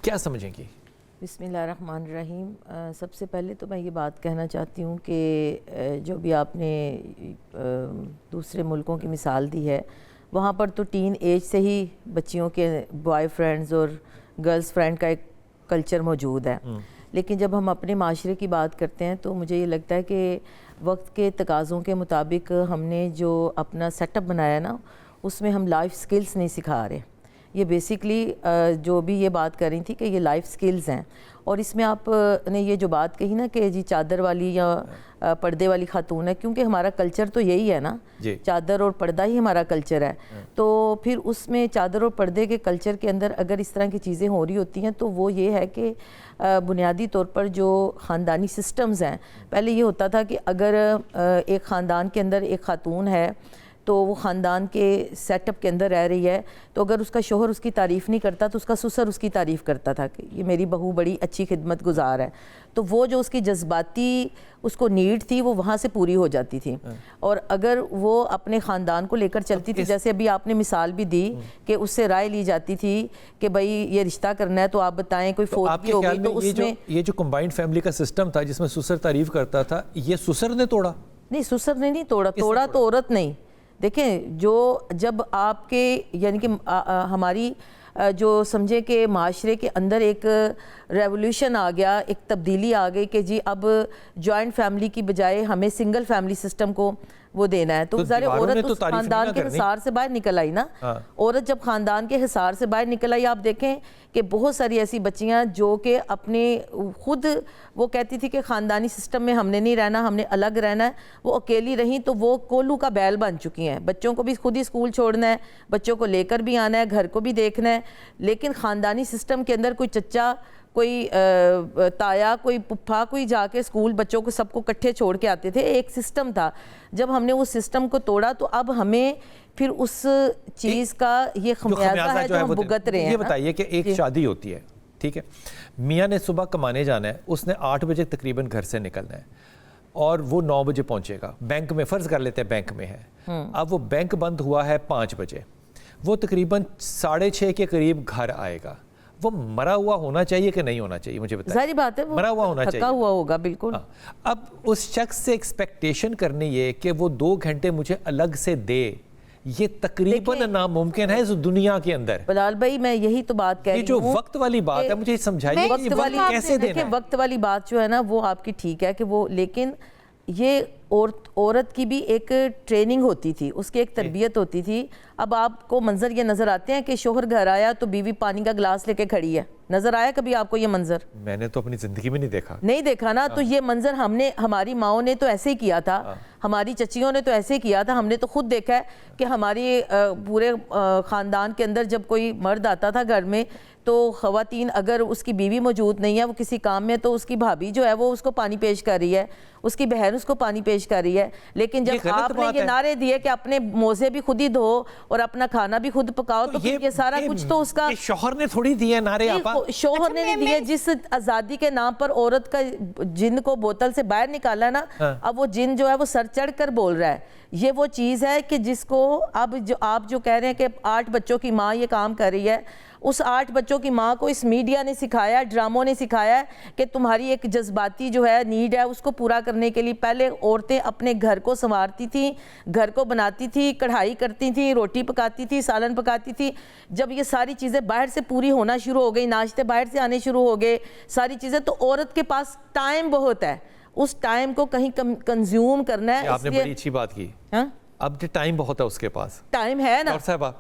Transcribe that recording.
کیا سمجھیں گی؟ بسم اللہ الرحمن الرحیم۔ سب سے پہلے تو میں یہ بات کہنا چاہتی ہوں کہ جو بھی آپ نے دوسرے ملکوں کی مثال دی ہے، وہاں پر تو ٹین ایج سے ہی بچیوں کے بوائے فرینڈز اور گرلز فرینڈ کا ایک کلچر موجود ہے، لیکن جب ہم اپنے معاشرے کی بات کرتے ہیں تو مجھے یہ لگتا ہے کہ وقت کے تقاضوں کے مطابق ہم نے جو اپنا سیٹ اپ بنایا نا، اس میں ہم لائف سکلز نہیں سکھا رہے۔ یہ بیسیکلی جو بھی یہ بات کر رہی تھی کہ یہ لائف سکلز ہیں، اور اس میں آپ نے یہ جو بات کہی نا کہ جی چادر والی یا پردے والی خاتون ہے، کیونکہ ہمارا کلچر تو یہی ہے نا، چادر اور پردہ ہی ہمارا کلچر ہے، تو پھر اس میں چادر اور پردے کے کلچر کے اندر اگر اس طرح کی چیزیں ہو رہی ہوتی ہیں تو وہ یہ ہے کہ بنیادی طور پر جو خاندانی سسٹمز ہیں، پہلے یہ ہوتا تھا کہ اگر ایک خاندان کے اندر ایک خاتون ہے تو وہ خاندان کے سیٹ اپ کے اندر رہ رہی ہے، تو اگر اس کا شوہر اس کی تعریف نہیں کرتا تو اس کا سسر اس کی تعریف کرتا تھا کہ یہ میری بہو بڑی اچھی خدمت گزار ہے، تو وہ جو اس کی جذباتی اس کو نیڈ تھی وہ وہاں سے پوری ہو جاتی تھی۔ اور اگر وہ اپنے خاندان کو لے کر چلتی تھی، جیسے ابھی آپ نے مثال بھی دی کہ اس سے رائے لی جاتی تھی کہ بھائی یہ رشتہ کرنا ہے تو آپ بتائیں، کوئی فوت بھی ہو گئی تو اس میں یہ جو کمبائنڈ فیملی کا سسٹم تھا جس میں سسر تعریف کرتا تھا، یہ سسر نے توڑا؟ نہیں، سسر نے نہیں توڑا، توڑا تو عورت نہیں۔ دیکھیں، جو جب آپ کے یعنی کہ ہماری جو سمجھے کہ معاشرے کے اندر ایک ریولوشن آ گیا، ایک تبدیلی آ گئی کہ جی اب جوائنٹ فیملی کی بجائے ہمیں سنگل فیملی سسٹم کو وہ دینا ہے، تو ظاہر عورت اس خاندان کے حصار سے باہر نکل آئی نا۔ عورت جب خاندان کے حصار سے باہر نکل آئی، آپ دیکھیں کہ بہت ساری ایسی بچیاں جو کہ اپنے خود وہ کہتی تھی کہ خاندانی سسٹم میں ہم نے نہیں رہنا، ہم نے الگ رہنا ہے، وہ اکیلی رہیں تو وہ کولو کا بیل بن چکی ہیں، بچوں کو بھی خود ہی اسکول چھوڑنا ہے، بچوں کو لے کر بھی آنا ہے، گھر کو بھی دیکھنا ہے، لیکن خاندانی سسٹم کے اندر کوئی چچا، کوئی تایا، کوئی پپھا، کوئی جا کے اسکول بچوں کو سب کو کٹھے چھوڑ کے آتے تھے، ایک سسٹم تھا۔ جب ہم نے اس سسٹم کو توڑا تو اب ہمیں پھر اس چیز کا یہ خمیازہ ہے جو ہم بھگت رہے ہیں۔ یہ بتائیے کہ ایک شادی ہوتی ہے، ٹھیک ہے، میاں نے صبح کمانے جانا ہے، اس نے 8 بجے تقریباً گھر سے نکلنا ہے اور وہ 9 بجے پہنچے گا، بینک میں فرض کر لیتے ہیں بینک میں ہے، اب وہ بینک بند ہوا ہے 5 بجے، وہ تقریباً 6:30 کے قریب گھر آئے گا، وہ مرا ہوا ہونا چاہیے کہ نہیں ہونا چاہیے؟ مجھے بتائیں۔ ظاہری بات ہے وہ مرا ہوا ہونا چاہیے، تھکا ہوا ہوگا، بالکل۔ اب اس شخص سے ایکسپیکٹیشن کرنی یہ کہ وہ 2 گھنٹے مجھے الگ سے دے، یہ تقریباً ناممکن ہے اس دنیا کے اندر۔ بلال بھائی، میں یہی تو بات کہہ رہی ہوں، یہ جو وقت والی بات ہے مجھے سمجھائیے کہ یہ وقت کیسے دینا ہے؟ وقت والی بات جو ہے نا وہ آپ کی ٹھیک ہے کہ وہ، لیکن یہ عورت کی بھی ایک ٹریننگ ہوتی تھی، اس کی ایک تربیت ہوتی تھی۔ اب آپ کو منظر یہ نظر آتے ہیں کہ شوہر گھر آیا تو بیوی پانی کا گلاس لے کے کھڑی ہے، نظر آیا کبھی آپ کو یہ منظر؟ میں نے تو اپنی زندگی میں نہیں دیکھا نا، تو یہ منظر ہماری ماؤں نے تو ایسے ہی کیا تھا، ہماری چچیوں نے تو ایسے ہی کیا تھا، ہم نے تو خود دیکھا ہے کہ ہماری پورے خاندان کے اندر جب کوئی مرد آتا تھا گھر میں تو خواتین، اگر اس کی بیوی موجود نہیں ہے، وہ کسی کام میں، تو اس کی بھابھی جو ہے وہ اس کو پانی پیش کر رہی ہے، اس کی بہن اس کو پانی پیش کر رہی ہے۔ لیکن جب آپ نے یہ نعرے دیے کہ اپنے موزے بھی خود ہی دھو اور اپنا کھانا بھی خود پکاؤ، تو پھر یہ سارا کچھ تو اس کا شوہر نے تھوڑی دیے نعرے، آپا شوہر نے نہیں دیے۔ جس آزادی کے نام پر عورت کا جن کو بوتل سے باہر نکالا نا، اب وہ جن جو ہے وہ سر چڑھ کر بول رہا ہے۔ یہ وہ چیز ہے کہ جس کو اب جو آپ جو کہہ رہے ہیں کہ 8 بچوں کی ماں یہ کام کر رہی ہے، اس 8 بچوں کی ماں کو اس میڈیا نے سکھایا، ڈراموں نے سکھایا کہ تمہاری ایک جذباتی جو ہے نیڈ ہے اس کو پورا کرنے کے لیے پہلے عورتیں اپنے گھر کو سنوارتی تھیں، گھر کو بناتی تھی، کڑھائی کرتی تھیں، روٹی پکاتی تھی، سالن پکاتی تھی۔ جب یہ ساری چیزیں باہر سے پوری ہونا شروع ہو گئی، ناشتے باہر سے آنے شروع ہو گئے، ساری چیزیں، تو عورت کے پاس ٹائم بہت ہے، اس ٹائم کو کہیں کنزیوم کرنا ہے۔ آپ نے بڑی اچھی بات کی، اب ٹائم بہت ہے اس کے پاس، ٹائم ہے نا ڈاکٹر صاحبہ